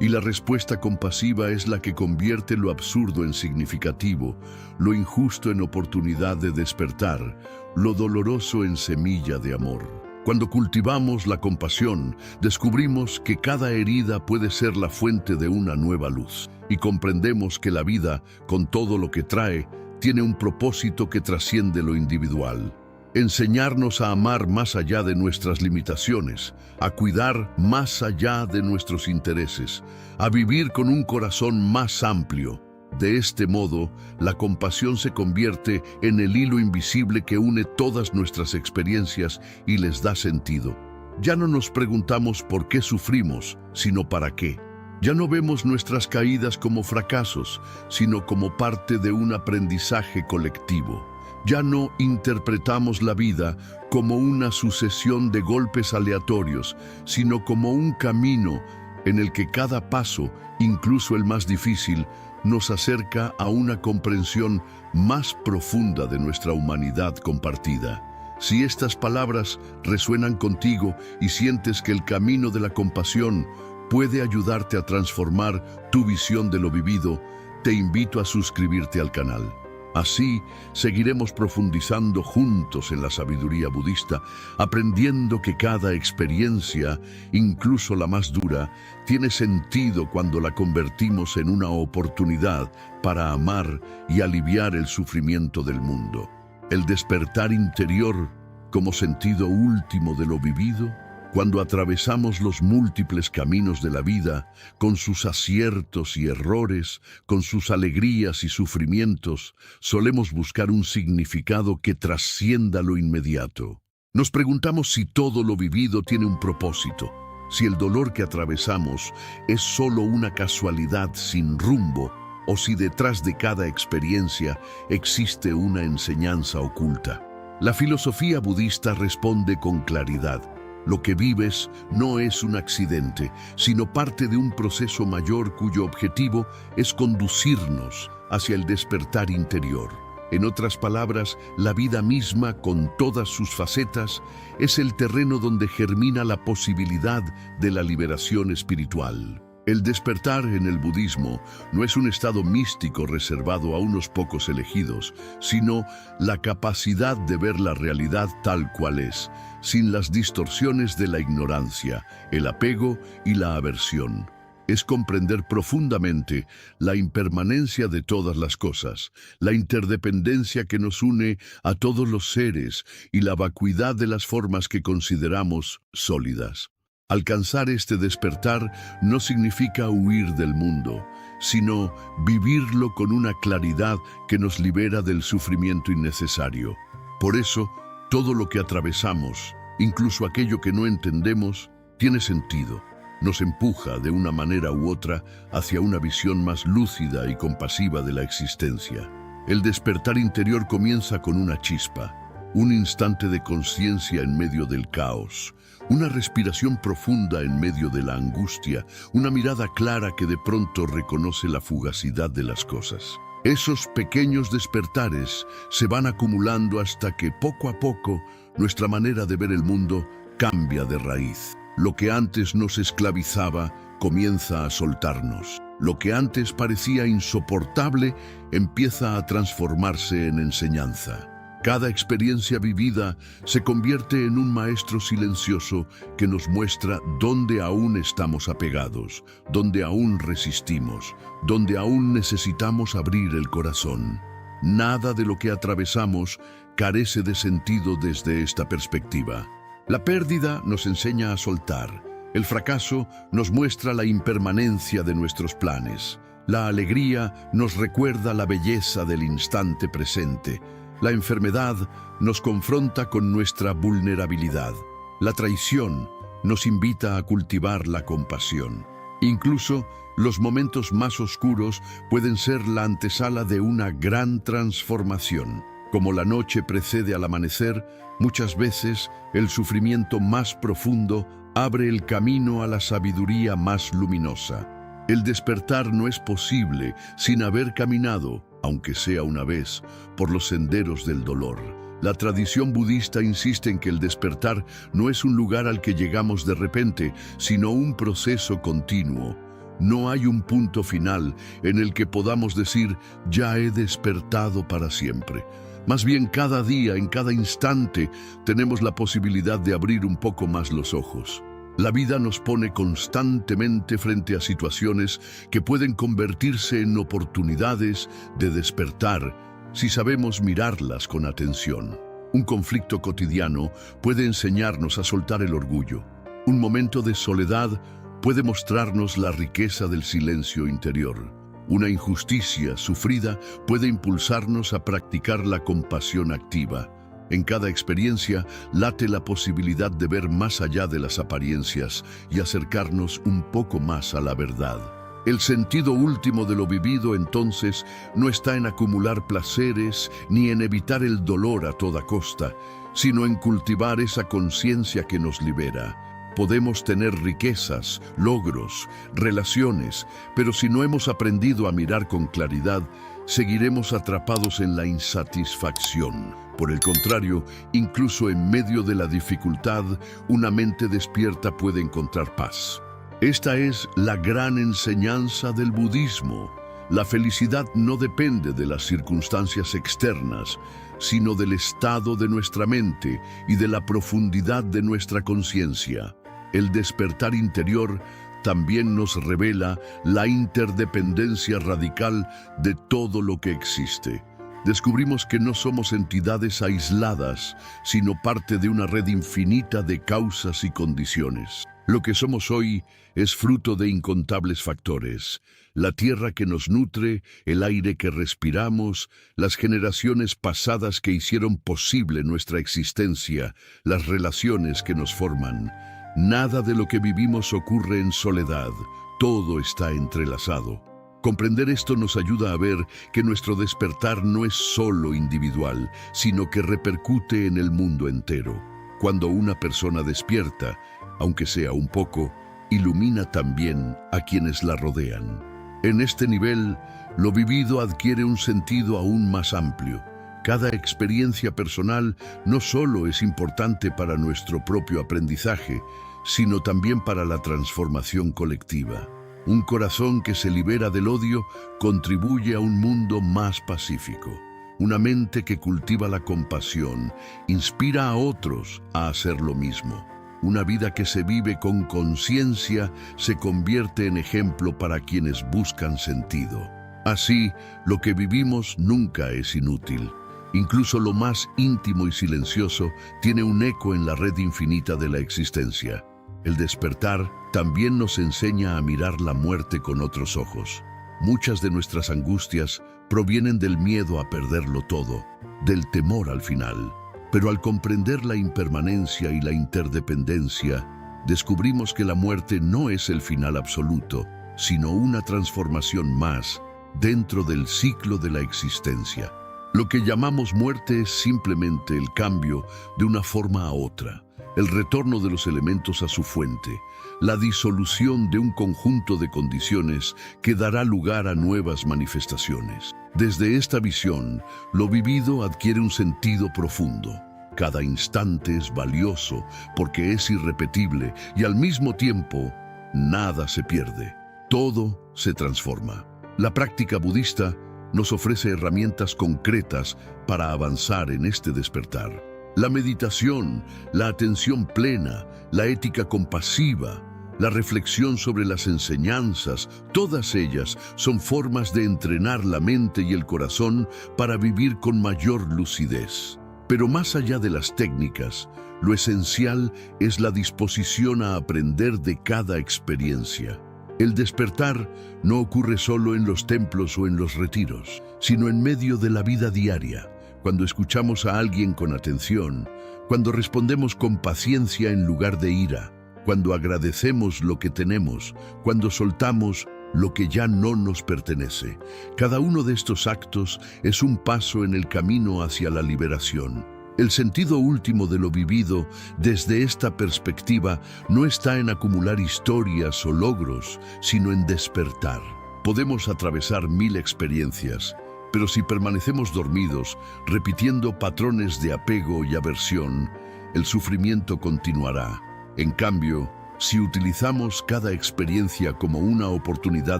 Y la respuesta compasiva es la que convierte lo absurdo en significativo, lo injusto en oportunidad de despertar, lo doloroso en semilla de amor. Cuando cultivamos la compasión, descubrimos que cada herida puede ser la fuente de una nueva luz, y comprendemos que la vida, con todo lo que trae, tiene un propósito que trasciende lo individual. Enseñarnos a amar más allá de nuestras limitaciones, a cuidar más allá de nuestros intereses, a vivir con un corazón más amplio. De este modo, la compasión se convierte en el hilo invisible que une todas nuestras experiencias y les da sentido. Ya no nos preguntamos por qué sufrimos, sino para qué. Ya no vemos nuestras caídas como fracasos, sino como parte de un aprendizaje colectivo. Ya no interpretamos la vida como una sucesión de golpes aleatorios, sino como un camino en el que cada paso, incluso el más difícil, nos acerca a una comprensión más profunda de nuestra humanidad compartida. Si estas palabras resuenan contigo y sientes que el camino de la compasión puede ayudarte a transformar tu visión de lo vivido, te invito a suscribirte al canal. Así seguiremos profundizando juntos en la sabiduría budista, aprendiendo que cada experiencia, incluso la más dura, tiene sentido cuando la convertimos en una oportunidad para amar y aliviar el sufrimiento del mundo. El despertar interior como sentido último de lo vivido. Cuando atravesamos los múltiples caminos de la vida, con sus aciertos y errores, con sus alegrías y sufrimientos, solemos buscar un significado que trascienda lo inmediato. Nos preguntamos si todo lo vivido tiene un propósito, si el dolor que atravesamos es solo una casualidad sin rumbo, o si detrás de cada experiencia existe una enseñanza oculta. La filosofía budista responde con claridad. Lo que vives no es un accidente, sino parte de un proceso mayor cuyo objetivo es conducirnos hacia el despertar interior. En otras palabras, la vida misma, con todas sus facetas, es el terreno donde germina la posibilidad de la liberación espiritual. El despertar en el budismo no es un estado místico reservado a unos pocos elegidos, sino la capacidad de ver la realidad tal cual es, sin las distorsiones de la ignorancia, el apego y la aversión. Es comprender profundamente la impermanencia de todas las cosas, la interdependencia que nos une a todos los seres y la vacuidad de las formas que consideramos sólidas. Alcanzar este despertar no significa huir del mundo, sino vivirlo con una claridad que nos libera del sufrimiento innecesario. Por eso, todo lo que atravesamos, incluso aquello que no entendemos, tiene sentido. Nos empuja de una manera u otra hacia una visión más lúcida y compasiva de la existencia. El despertar interior comienza con una chispa, un instante de conciencia en medio del caos, una respiración profunda en medio de la angustia, una mirada clara que de pronto reconoce la fugacidad de las cosas. Esos pequeños despertares se van acumulando hasta que poco a poco nuestra manera de ver el mundo cambia de raíz. Lo que antes nos esclavizaba comienza a soltarnos. Lo que antes parecía insoportable empieza a transformarse en enseñanza. Cada experiencia vivida se convierte en un maestro silencioso que nos muestra dónde aún estamos apegados, dónde aún resistimos, dónde aún necesitamos abrir el corazón. Nada de lo que atravesamos carece de sentido desde esta perspectiva. La pérdida nos enseña a soltar. El fracaso nos muestra la impermanencia de nuestros planes. La alegría nos recuerda la belleza del instante presente. La enfermedad nos confronta con nuestra vulnerabilidad. La traición nos invita a cultivar la compasión. Incluso los momentos más oscuros pueden ser la antesala de una gran transformación. Como la noche precede al amanecer, muchas veces el sufrimiento más profundo abre el camino a la sabiduría más luminosa. El despertar no es posible sin haber caminado, aunque sea una vez, por los senderos del dolor. La tradición budista insiste en que el despertar no es un lugar al que llegamos de repente, sino un proceso continuo. No hay un punto final en el que podamos decir, ya he despertado para siempre. Más bien, cada día, en cada instante, tenemos la posibilidad de abrir un poco más los ojos. La vida nos pone constantemente frente a situaciones que pueden convertirse en oportunidades de despertar si sabemos mirarlas con atención. Un conflicto cotidiano puede enseñarnos a soltar el orgullo. Un momento de soledad puede mostrarnos la riqueza del silencio interior. Una injusticia sufrida puede impulsarnos a practicar la compasión activa. En cada experiencia late la posibilidad de ver más allá de las apariencias y acercarnos un poco más a la verdad. El sentido último de lo vivido, entonces, no está en acumular placeres ni en evitar el dolor a toda costa, sino en cultivar esa conciencia que nos libera. Podemos tener riquezas, logros, relaciones, pero si no hemos aprendido a mirar con claridad, seguiremos atrapados en la insatisfacción. Por el contrario, incluso en medio de la dificultad, una mente despierta puede encontrar paz. Esta es la gran enseñanza del budismo. La felicidad no depende de las circunstancias externas, sino del estado de nuestra mente y de la profundidad de nuestra conciencia. El despertar interior también nos revela la interdependencia radical de todo lo que existe. Descubrimos que no somos entidades aisladas, sino parte de una red infinita de causas y condiciones. Lo que somos hoy es fruto de incontables factores: la tierra que nos nutre, el aire que respiramos, las generaciones pasadas que hicieron posible nuestra existencia, las relaciones que nos forman. Nada de lo que vivimos ocurre en soledad, todo está entrelazado. Comprender esto nos ayuda a ver que nuestro despertar no es solo individual, sino que repercute en el mundo entero. Cuando una persona despierta, aunque sea un poco, ilumina también a quienes la rodean. En este nivel, lo vivido adquiere un sentido aún más amplio. Cada experiencia personal no solo es importante para nuestro propio aprendizaje, sino también para la transformación colectiva. Un corazón que se libera del odio contribuye a un mundo más pacífico. Una mente que cultiva la compasión inspira a otros a hacer lo mismo. Una vida que se vive con conciencia se convierte en ejemplo para quienes buscan sentido. Así, lo que vivimos nunca es inútil. Incluso lo más íntimo y silencioso tiene un eco en la red infinita de la existencia. El despertar también nos enseña a mirar la muerte con otros ojos. Muchas de nuestras angustias provienen del miedo a perderlo todo, del temor al final. Pero al comprender la impermanencia y la interdependencia, descubrimos que la muerte no es el final absoluto, sino una transformación más dentro del ciclo de la existencia. Lo que llamamos muerte es simplemente el cambio de una forma a otra, el retorno de los elementos a su fuente, la disolución de un conjunto de condiciones que dará lugar a nuevas manifestaciones. Desde esta visión, lo vivido adquiere un sentido profundo. Cada instante es valioso porque es irrepetible y al mismo tiempo, nada se pierde. Todo se transforma. La práctica budista nos ofrece herramientas concretas para avanzar en este despertar. La meditación, la atención plena, la ética compasiva, la reflexión sobre las enseñanzas, todas ellas son formas de entrenar la mente y el corazón para vivir con mayor lucidez. Pero más allá de las técnicas, lo esencial es la disposición a aprender de cada experiencia. El despertar no ocurre solo en los templos o en los retiros, sino en medio de la vida diaria, cuando escuchamos a alguien con atención, cuando respondemos con paciencia en lugar de ira, cuando agradecemos lo que tenemos, cuando soltamos lo que ya no nos pertenece. Cada uno de estos actos es un paso en el camino hacia la liberación. El sentido último de lo vivido desde esta perspectiva no está en acumular historias o logros, sino en despertar. Podemos atravesar 1000 experiencias, pero si permanecemos dormidos, repitiendo patrones de apego y aversión, el sufrimiento continuará. En cambio, si utilizamos cada experiencia como una oportunidad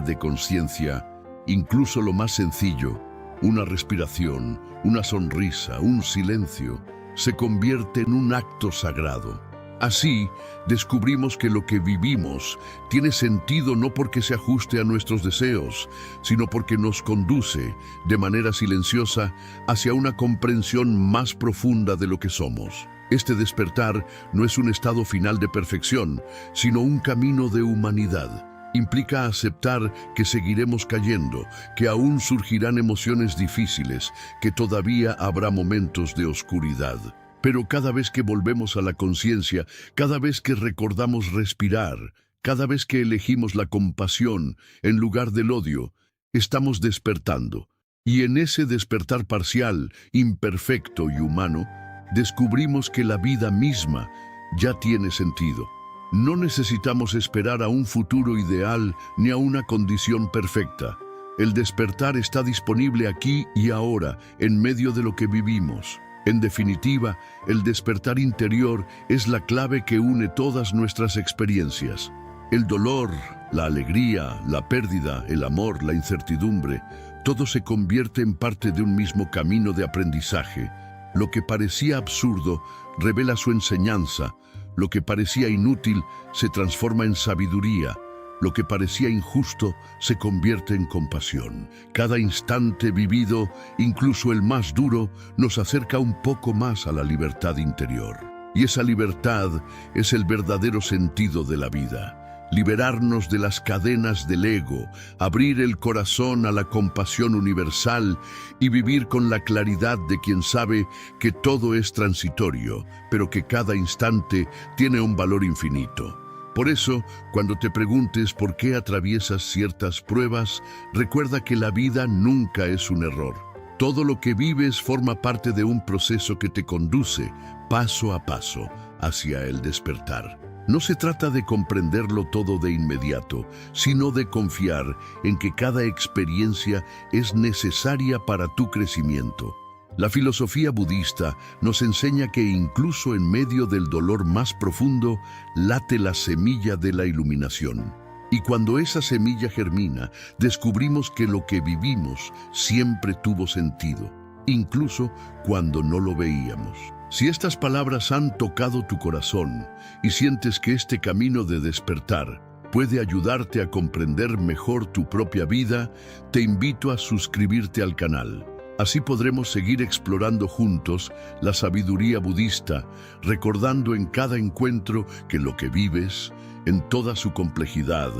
de conciencia, incluso lo más sencillo, una respiración, una sonrisa, un silencio, se convierte en un acto sagrado. Así, descubrimos que lo que vivimos tiene sentido no porque se ajuste a nuestros deseos, sino porque nos conduce, de manera silenciosa, hacia una comprensión más profunda de lo que somos. Este despertar no es un estado final de perfección, sino un camino de humanidad. Implica aceptar que seguiremos cayendo, que aún surgirán emociones difíciles, que todavía habrá momentos de oscuridad. Pero cada vez que volvemos a la conciencia, cada vez que recordamos respirar, cada vez que elegimos la compasión en lugar del odio, estamos despertando. Y en ese despertar parcial, imperfecto y humano, descubrimos que la vida misma ya tiene sentido. No necesitamos esperar a un futuro ideal ni a una condición perfecta. El despertar está disponible aquí y ahora, en medio de lo que vivimos. En definitiva, el despertar interior es la clave que une todas nuestras experiencias. El dolor, La alegría, la pérdida, el amor, la incertidumbre, todo se convierte en parte de un mismo camino de aprendizaje. Lo que parecía absurdo revela su enseñanza, lo que parecía inútil se transforma en sabiduría, lo que parecía injusto se convierte en compasión. Cada instante vivido, incluso el más duro, nos acerca un poco más a la libertad interior. Y esa libertad es el verdadero sentido de la vida. Liberarnos de las cadenas del ego, abrir el corazón a la compasión universal y vivir con la claridad de quien sabe que todo es transitorio, pero que cada instante tiene un valor infinito. Por eso, cuando te preguntes por qué atraviesas ciertas pruebas, recuerda que la vida nunca es un error. Todo lo que vives forma parte de un proceso que te conduce, paso a paso, hacia el despertar. No se trata de comprenderlo todo de inmediato, sino de confiar en que cada experiencia es necesaria para tu crecimiento. La filosofía budista nos enseña que incluso en medio del dolor más profundo, late la semilla de la iluminación. Y cuando esa semilla germina, descubrimos que lo que vivimos siempre tuvo sentido, incluso cuando no lo veíamos. Si estas palabras han tocado tu corazón y sientes que este camino de despertar puede ayudarte a comprender mejor tu propia vida, te invito a suscribirte al canal. Así podremos seguir explorando juntos la sabiduría budista, recordando en cada encuentro que lo que vives, en toda su complejidad,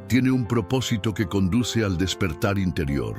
tiene un propósito que conduce al despertar interior.